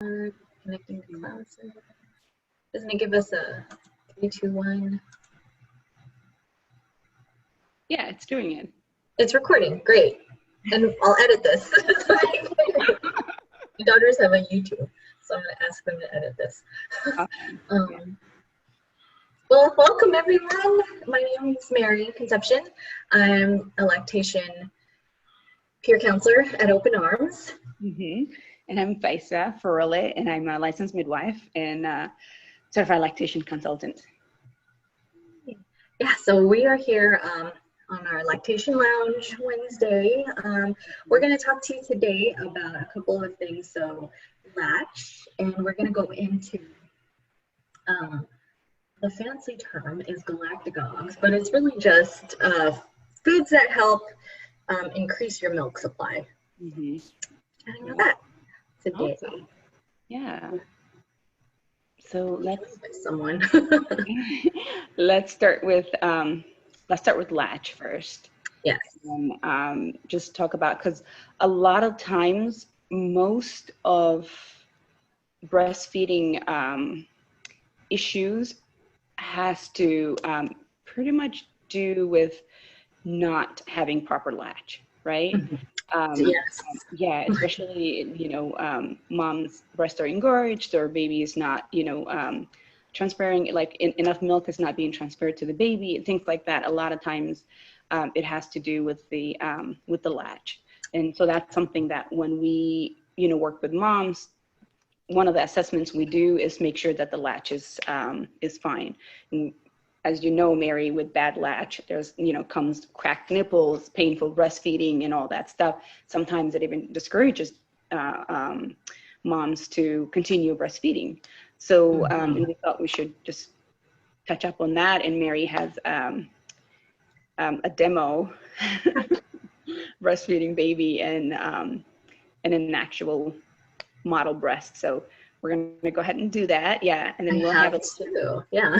Connecting to clouds. Doesn't it give us a 3, 2, 1? Yeah, it's doing it. It's recording. Great. And I'll edit this. My daughters have a YouTube, so I'm going to ask them to edit this. Awesome. Well, welcome everyone. My name is Mary Concepcion. I'm a lactation peer counselor at Open Arms. And I'm Faisa Farole, and I'm a licensed midwife and certified lactation consultant. Yeah, so we are here on our Lactation Lounge Wednesday. We're going to talk to you today about a couple of things. So Latch, and we're going to go into the fancy term is Galactagogues, but it's really just foods that help increase your milk supply. I didn't know that today. Awesome. Yeah. So let's start with Latch first. Yes. And just talk about, because a lot of times most of breastfeeding issues has to pretty much do with not having proper latch, right? Yes. Yeah, especially, mom's breasts are engorged, or baby is not, transferring, like enough milk is not being transferred to the baby, things like that. A lot of times it has to do with the latch. And so that's something that when we, work with moms, one of the assessments we do is make sure that the latch is fine. And as you know, Mary, with bad latch, there's, comes cracked nipples, painful breastfeeding, and all that stuff. Sometimes it even discourages moms to continue breastfeeding. So we thought we should just touch up on that. And Mary has a demo breastfeeding baby and an actual model breast. So we're going to go ahead and do that. Yeah. And then we'll have it too. Yeah.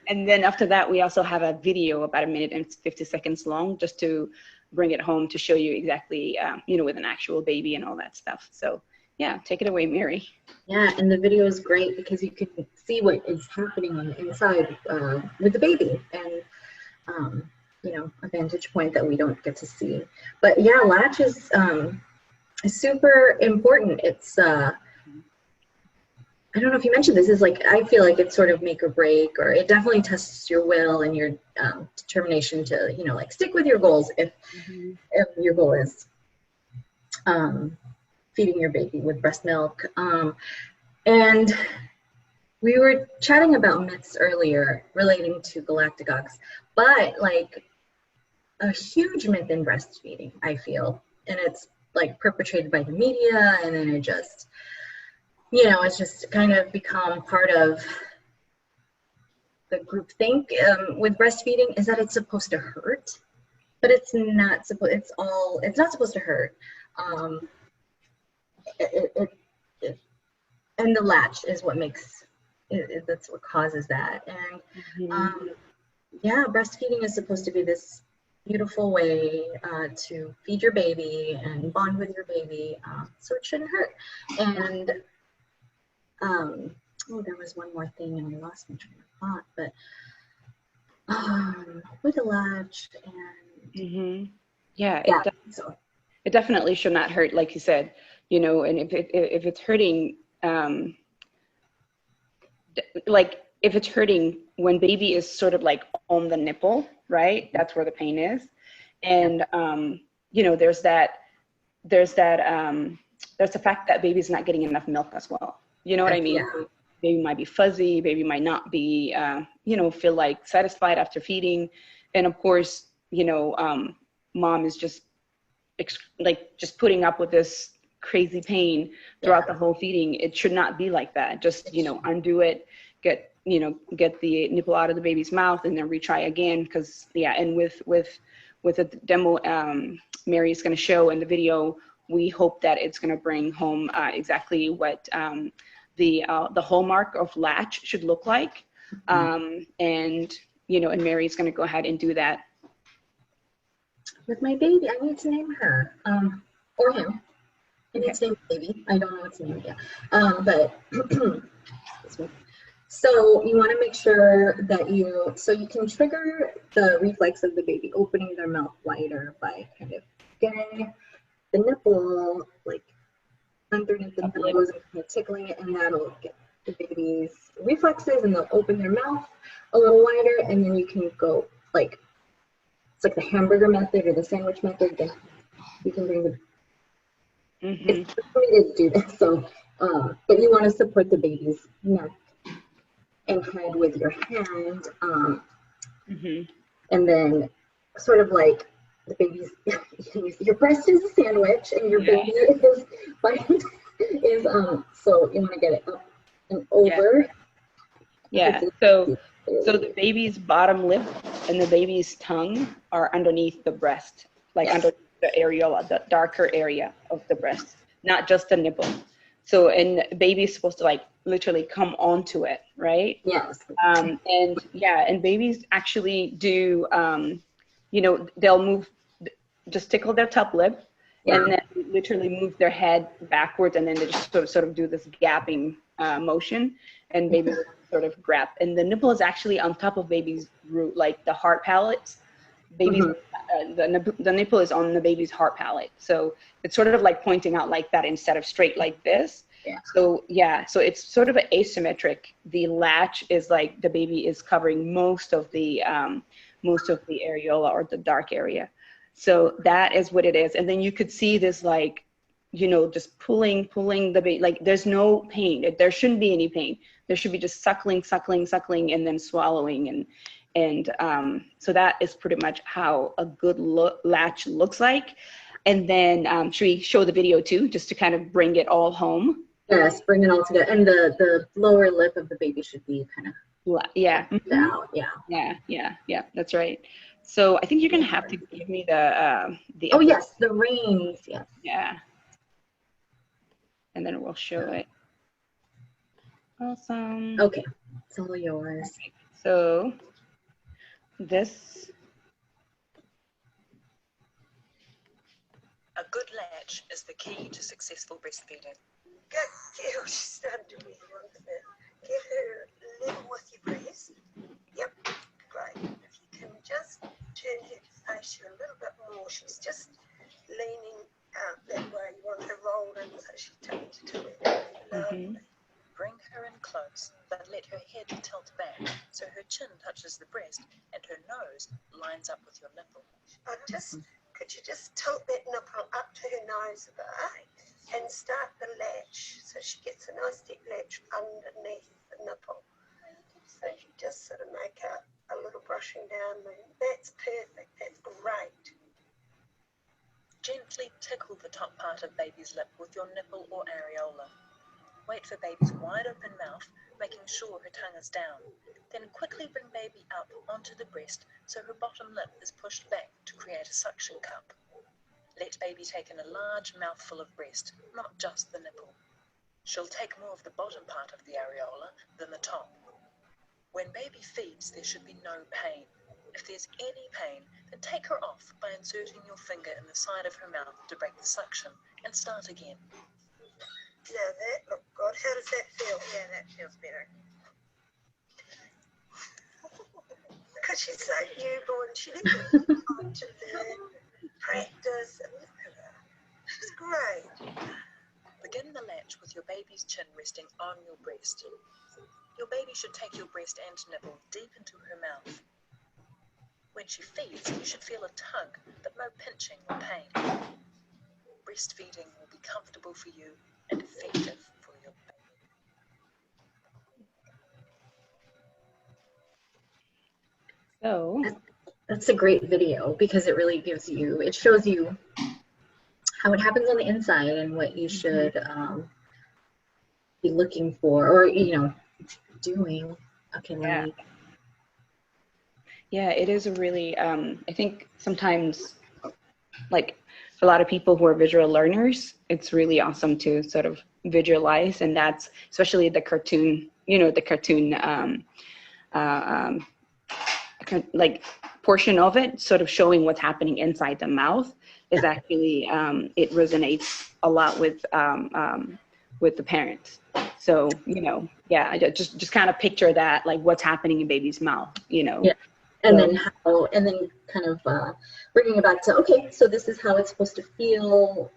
And then after that, we also have a video about 1 minute and 50 seconds long, just to bring it home to show you exactly, with an actual baby and all that stuff. So yeah, take it away, Mary. Yeah. And the video is great because you can see what is happening on the inside with the baby, and, a vantage point that we don't get to see. But yeah, latch is super important. It's I don't know if you mentioned this, is like, I feel like it's sort of make or break, or it definitely tests your will and your determination to, stick with your goals if your goal is feeding your baby with breast milk. And we were chatting about myths earlier relating to Galactagogues, but like a huge myth in breastfeeding, I feel, and it's like perpetrated by the media, and then it just, it's just kind of become part of the group think with breastfeeding, is that it's supposed to hurt, but it's not it's not supposed to hurt. And the latch is what makes that's what causes that. And yeah, breastfeeding is supposed to be this beautiful way to feed your baby and bond with your baby, so it shouldn't hurt. And there was one more thing and I lost my train of thought, but with the latch and it definitely should not hurt, like you said, and if it's hurting, like if it's hurting when baby is sort of like on the nipple, right? That's where the pain is. And, there's the fact that baby's not getting enough milk as well. You know what I mean? Yeah. Baby might be fuzzy, baby might not be, feel like satisfied after feeding. And of course, mom is just putting up with this crazy pain throughout the whole feeding. It should not be like that. Just, undo it, get the nipple out of the baby's mouth, and then retry again. Because and with a demo Mary is going to show in the video, we hope that it's going to bring home exactly what the hallmark of latch should look like. And Mary's going to go ahead and do that with my baby. I need to name her or him. Maybe it's named Baby. I don't know its name yet. But so you want to make sure that you can trigger the reflex of the baby opening their mouth wider by kind of getting the nipple like underneath the nose and kind of tickling it, and that'll get the baby's reflexes, and they'll open their mouth a little wider, and then you can go like, it's like the hamburger method or the sandwich method. Then you can bring the it's permitted to do this. So, but you want to support the baby's neck and head with your hand, and then sort of like the baby's, your breast is a sandwich and your baby is so you want to get it up and over. So the baby's bottom lip and the baby's tongue are underneath the breast, like under the areola, the darker area of the breast, not just the nipple. So, and baby's supposed to like literally come onto it, right? Yes. And babies actually do, they'll move, just tickle their top lip, and then literally move their head backwards, and then they just sort of do this gapping motion, and baby will sort of grab. And the nipple is actually on top of baby's root, like the heart palates. Baby's the nipple is on the baby's heart palate, so it's sort of like pointing out like that instead of straight like this. So it's sort of asymmetric. The latch is like the baby is covering most of the areola or the dark area. So that is what it is. And then you could see this like, just pulling the baby, like there's no pain. There shouldn't be any pain. There should be just suckling, and then swallowing. And so that is pretty much how a good latch looks like. And then should we show the video too, just to kind of bring it all home? Yes, bring it all together. And the lower lip of the baby should be kind of out. Yeah, that's right. So I think you're gonna have to give me the oh yes, the reins. Yes. Yeah. And then we'll show it. Awesome. Okay, it's all yours. Okay. So this. A good latch is the key to successful breastfeeding. Good girl, she's starting to really want it. Get her level with your breast. Yep, great. If you can just turn her face a little bit more, she's just leaning out that way. You want her rolled in so she turns to it. Lovely. Bring her in close, but let her head tilt back so her chin touches the breast and her nose lines up with your nipple. Could you just tilt that nipple up to her nose a bit and start the latch so she gets a nice deep latch underneath the nipple. So you just sort of make a little brushing down there. That's perfect. That's great. Gently tickle the top part of baby's lip with your nipple or areola. Wait for baby's wide open mouth, making sure her tongue is down. Then quickly bring baby up onto the breast so her bottom lip is pushed back to create a suction cup. Let baby take in a large mouthful of breast, not just the nipple. She'll take more of the bottom part of the areola than the top. When baby feeds, there should be no pain. If there's any pain, then take her off by inserting your finger in the side of her mouth to break the suction and start again. Now that looked good. How does that feel? Yeah, that feels better. Because she's so newborn, she didn't have time to learn, practice, and look at her. She's great. Begin the latch with your baby's chin resting on your breast. Your baby should take your breast and nipple deep into her mouth. When she feeds, you should feel a tug, but no pinching or pain. Breastfeeding will be comfortable for you and effective for your baby. So that's a great video because it really gives you, it shows you how it happens on the inside and what you should be looking for or, doing. Okay. Yeah, it is a really, I think sometimes like for a lot of people who are visual learners, it's really awesome to sort of visualize, and that's especially the cartoon, like portion of it, sort of showing what's happening inside the mouth. is actually, it resonates a lot with the parents. So, you know, yeah, I just kind of picture that, like what's happening in baby's mouth, you know. Yeah. And So, then kind of bringing it back to, okay, so this is how it's supposed to feel.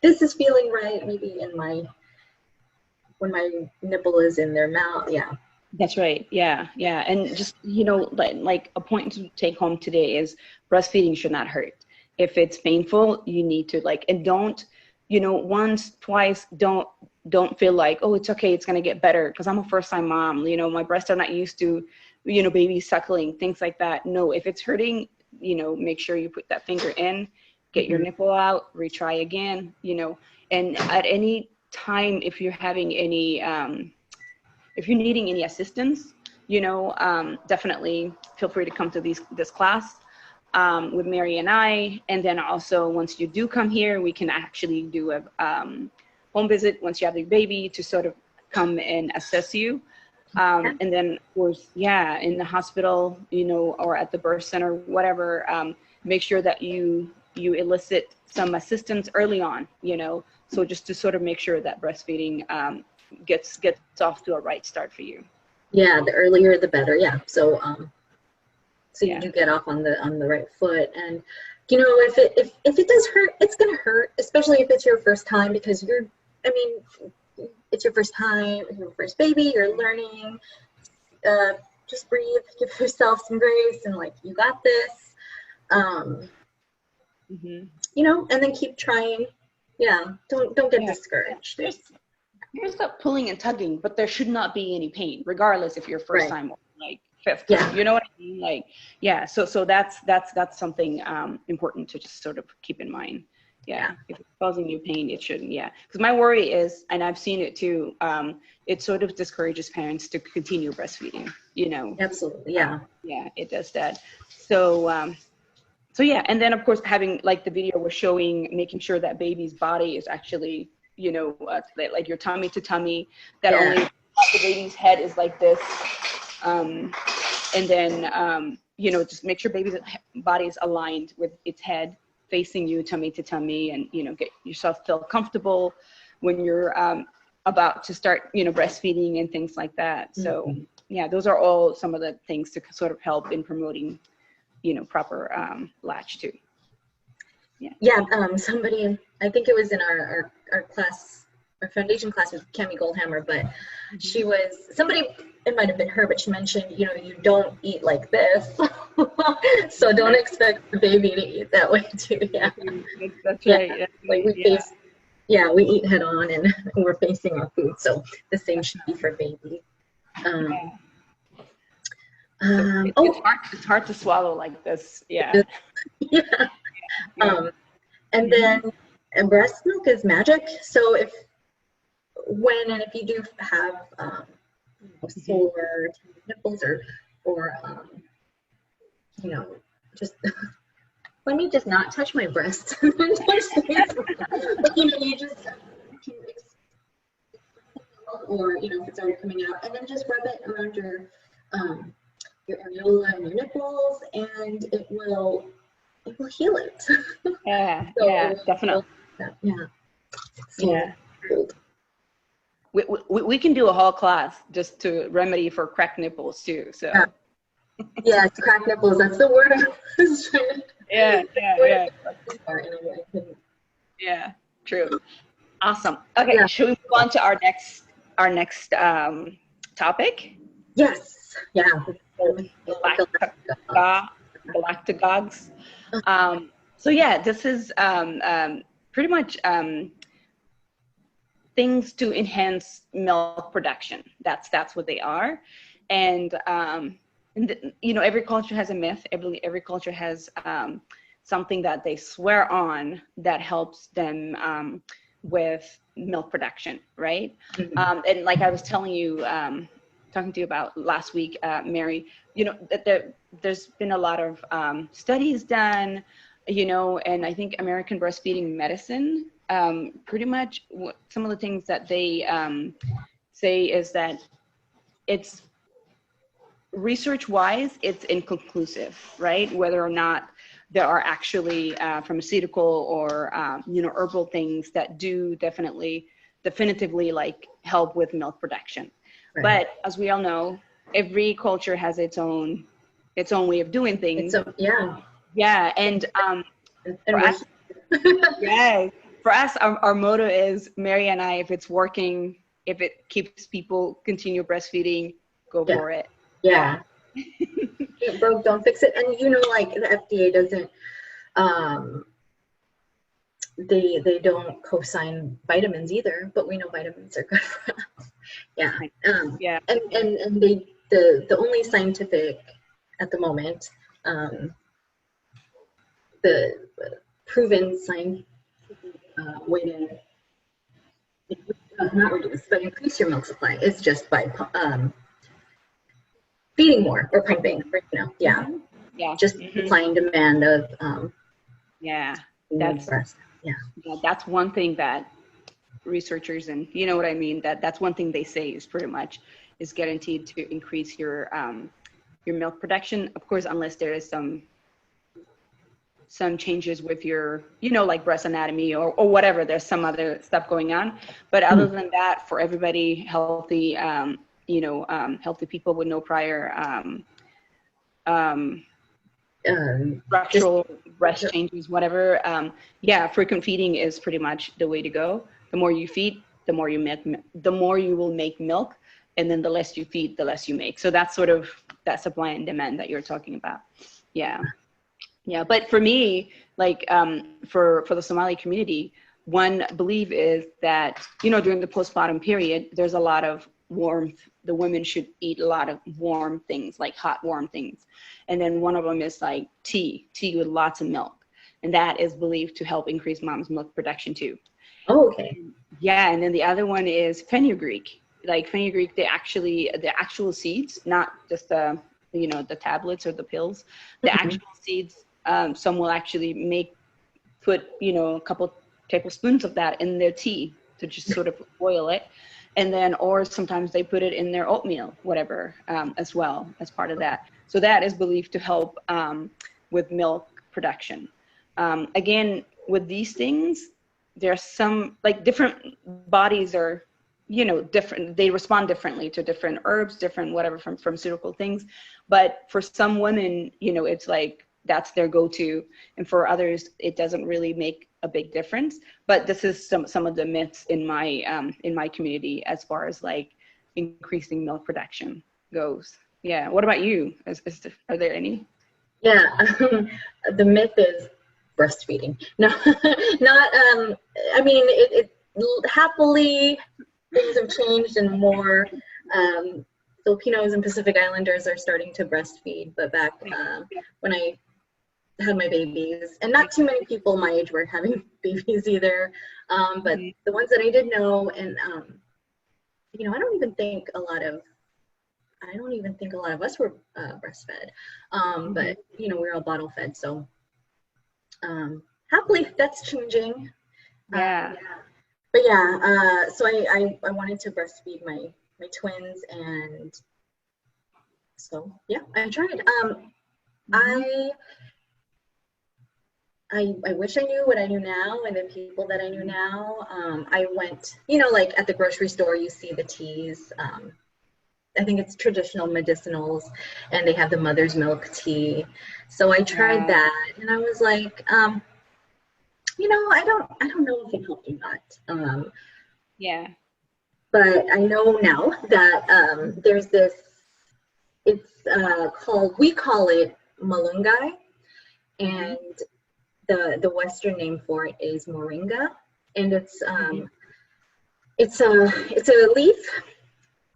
This is feeling right, maybe when my nipple is in their mouth. Yeah. that's right. Yeah. Yeah. And just, you know, like a point to take home today is breastfeeding should not hurt. If it's painful, you need to and don't, you know, once, twice, don't feel like, oh, it's okay, it's going to get better. Cause I'm a first time mom, you know, my breasts are not used to, you know, baby suckling, things like that. No, if it's hurting, you know, make sure you put that finger in, get your nipple out, retry again, you know, and at any time, if you're having any, if you're needing any assistance, you know, definitely feel free to come to this class with Mary and I. And then also, once you do come here, we can actually do a home visit once you have the baby to sort of come and assess you. And then, of course, yeah, in the hospital, you know, or at the birth center, whatever, make sure that you elicit some assistance early on, you know, so just to sort of make sure that breastfeeding gets off to a right start for you. Yeah, the earlier the better. Yeah. So you do get off on the right foot. And you know, if it does hurt, it's gonna hurt, especially if it's your first time, because it's your first time, your first baby, you're learning. Just breathe, give yourself some grace, and like, you got this. You know, and then keep trying. Yeah, don't get discouraged. There's that pulling and tugging, but there should not be any pain, regardless if you're first time or like fifth time. You know what I mean? Like, yeah. So that's something important to just sort of keep in mind. Yeah. If it's causing you pain, it shouldn't. Yeah. Because my worry is, and I've seen it too, it sort of discourages parents to continue breastfeeding. You know. Absolutely. Yeah. Yeah, it does that. So yeah, and then of course having, like the video was showing, making sure that baby's body is actually, you know, like your tummy to tummy, that only the baby's head is like this, and then you know, just make sure baby's body is aligned with its head facing you, tummy to tummy, and you know, get yourself feel comfortable when you're about to start, you know, breastfeeding and things like that. So yeah, those are all some of the things to sort of help in promoting, you know, proper latch too. Somebody, I think it was in our class, our foundation class with Cami Goldhammer, but she was, somebody, it might have been her, but she mentioned, you know, you don't eat like this. So don't expect the baby to eat that way too. Yeah. That's right. Like we eat head on, and we're facing our food. So the same should be for baby. It's hard to swallow like this. Yeah. And then breast milk is magic. So if you do have sore nipples or you know, just let me just not touch my breast. But, you know, you just or you know, if it's already coming out, and then just rub it around your areola and your nipples, and it will heal it. Yeah, So, yeah, definitely. We can do a whole class just to remedy for cracked nipples too. So it's cracked nipples. That's the word I was trying to. Yeah, true. Awesome. Okay, should we move on to our next topic? Yes. Yeah. Galactagogues. So yeah, this is pretty much things to enhance milk production. That's what they are, and you know, every culture has a myth. Every culture has something that they swear on that helps them with milk production, right? And like I was telling you, talking to you about last week, Mary, you know, that there's been a lot of studies done, you know, and I think American Breastfeeding Medicine, pretty much some of the things that they say is that it's research-wise, it's inconclusive, right? Whether or not there are actually pharmaceutical or herbal things that do definitively like help with milk production. Right. But as we all know, every culture has its own way of doing things. Yeah, and for us, yes, for us, our motto is Mary and I. If it's working, if it keeps people continue breastfeeding, go for it. Yeah. It broke, don't fix it. And like the FDA doesn't, they don't co-sign vitamins either, but we know vitamins are good for us. Yeah. And the only scientific at the moment, the proven scientific way to not reduce, but increase your milk supply is just by feeding more or pumping, just supply and demand of that's one thing that researchers, and you know what I mean, that's one thing they say is pretty much is guaranteed to increase your milk production, of course, unless there is some changes with your like breast anatomy or whatever, there's some other stuff going on, but other than that, for everybody healthy, healthy people with no prior structural breast changes, whatever. Frequent feeding is pretty much the way to go. The more you feed, the more you will make milk, and then the less you feed, the less you make. So that's sort of that supply and demand that you're talking about. Yeah. But for me, like for the Somali community, one belief is that during the postpartum period, there's a lot of warmth. The women should eat a lot of warm things, like hot warm things. And then one of them is like tea with lots of milk, and that is believed to help increase mom's milk production too. Oh, okay. Yeah, and then the other one is fenugreek. Like fenugreek, the actual seeds, not just the tablets or the pills. The actual seeds, some will actually put a couple tablespoons of that in their tea to just sort of boil it. And then, or sometimes they put it in their oatmeal, whatever, as well as part of that. So that is believed to help with milk production. Again, with these things, there's some, like, different bodies are, different. They respond differently to different herbs, different whatever from pharmaceutical things. But for some women, it's like that's their go-to, and for others, it doesn't really make a big difference. But this is some of the myths in my community as far as like increasing milk production goes. Yeah. What about you? Are there any? Yeah. The myth is breastfeeding. No, not. I mean, it happily things have changed, and more Filipinos and Pacific Islanders are starting to breastfeed. But back when I had my babies, and not too many people my age were having babies either, but the ones that I did know, and I don't even think a lot of us were breastfed, but we were all bottle fed, so happily that's changing. But so I wanted to breastfeed my twins, and so I tried. I wish I knew what I knew now, and the people that I knew now. I went, like at the grocery store, you see the teas. I think it's traditional medicinals, and they have the mother's milk tea. So I tried that, and I was like, I don't know if it helped or not. But I know now that there's this. It's we call it malunggay, and the Western name for it is moringa, and it's a leaf,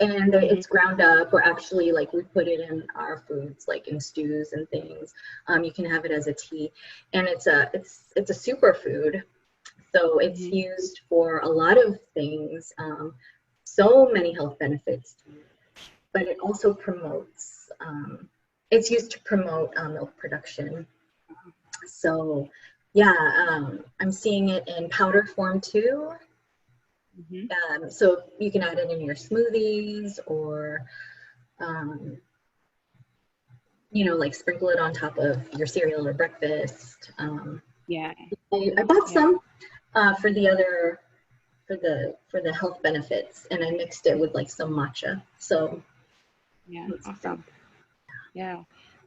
and it's ground up, or actually like we put it in our foods, like in stews and things. You can have it as a tea, and it's a superfood, so it's used for a lot of things. So many health benefits, but it also promotes. It's used to promote milk production. So I'm seeing it in powder form too. So you can add it in your smoothies, or you know, like sprinkle it on top of your cereal or breakfast. Yeah. I bought some for the other for the health benefits, and I mixed it with like some matcha. So Yeah, awesome. Yeah,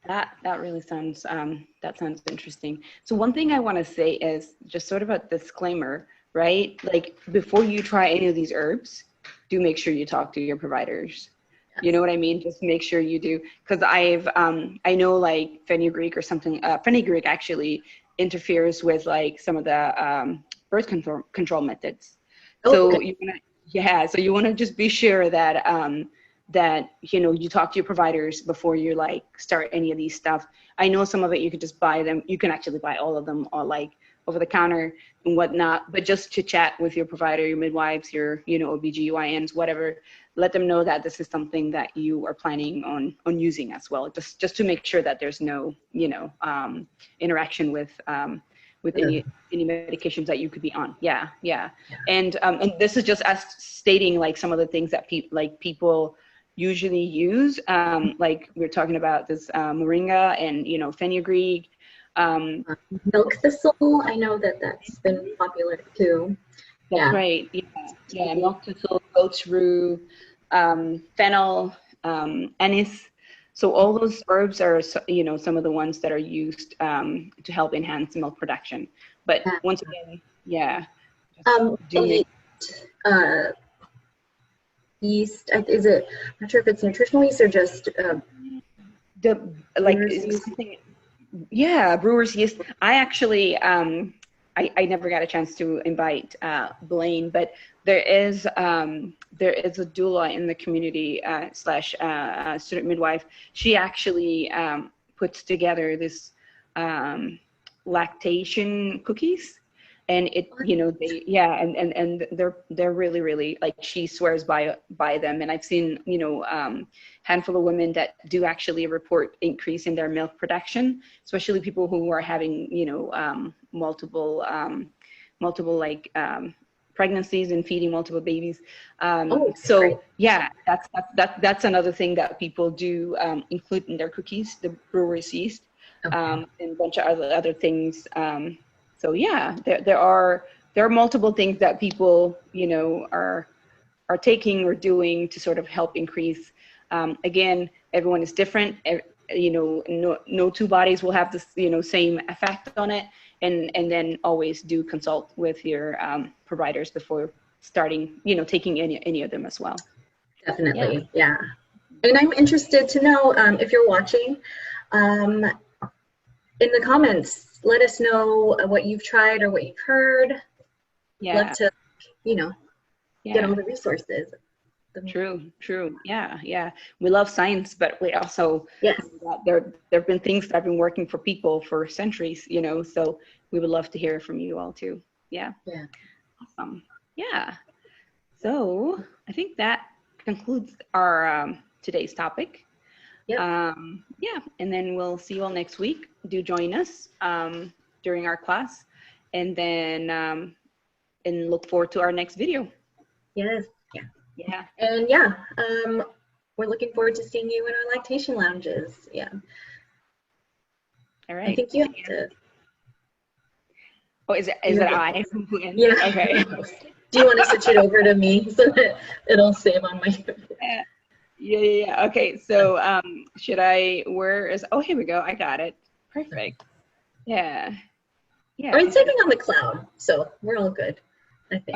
that really sounds that sounds interesting. So one thing I want to say is just sort of a disclaimer, right? Like before you try any of these herbs, do make sure you talk to your providers. You know what I mean? Just make sure you do, because I know like fenugreek or something. Fenugreek actually interferes with like some of the birth control methods. So okay. you want to, so you want to just be sure that that, you know, you talk to your providers before you like start any of these stuff. I know some of it you could just buy them. You can actually buy all of them or like over the counter and whatnot, but just to chat with your provider, your midwives, your, you know, OBGYNs, whatever, let them know that this is something that you are planning on using as well, just to make sure that there's no, you know, interaction with any medications that you could be on. Yeah. And this is just us stating like some of the things that people usually use. Like we're talking about this moringa and, you know, fenugreek. Milk thistle, I know that that's been popular too. That's right. Yeah. Milk thistle, goat's rue, fennel, anise. So all those herbs are, you know, some of the ones that are used to help enhance milk production. But once again, Yeast, is it, I'm not sure if it's nutritional yeast or just the like something. Yeah, brewer's yeast. I actually I never got a chance to invite Blaine, but there is a doula in the community slash student midwife. She actually puts together this lactation cookies, and it, you know, and they're really, really, like, she swears by them. And I've seen, you know, handful of women that do actually report increase in their milk production, especially people who are having, you know, multiple like pregnancies and feeding multiple babies. So great. Yeah, that's another thing that people do include in their cookies, the brewer's yeast, and a bunch of other things. So yeah, there are multiple things that people, you know, are taking or doing to sort of help increase. Again, everyone is different. You know, no two bodies will have this, you know, same effect on it. And then always do consult with your providers before starting, you know, taking any of them as well. Definitely, yeah. And I'm interested to know if you're watching, in the comments, let us know what you've tried or what you've heard. Love to, you know, get all the resources. True. Yeah. We love science, but we also, there have been things that have been working for people for centuries, you know, so we would love to hear from you all too. Yeah. Awesome. Yeah. So I think that concludes our today's topic. Yeah. And then we'll see you all next week. Do join us during our class, and then and look forward to our next video. Yes. Yeah. And we're looking forward to seeing you in our lactation lounges. Yeah. All right. I think you have to. Oh, is it I? Yeah. Okay. Do you want to switch it over to me so that it'll save on my? Yeah. Okay. So where is? Oh, here we go. I got it. Perfect. Yeah. Or it's saving on the cloud, so we're all good, I think.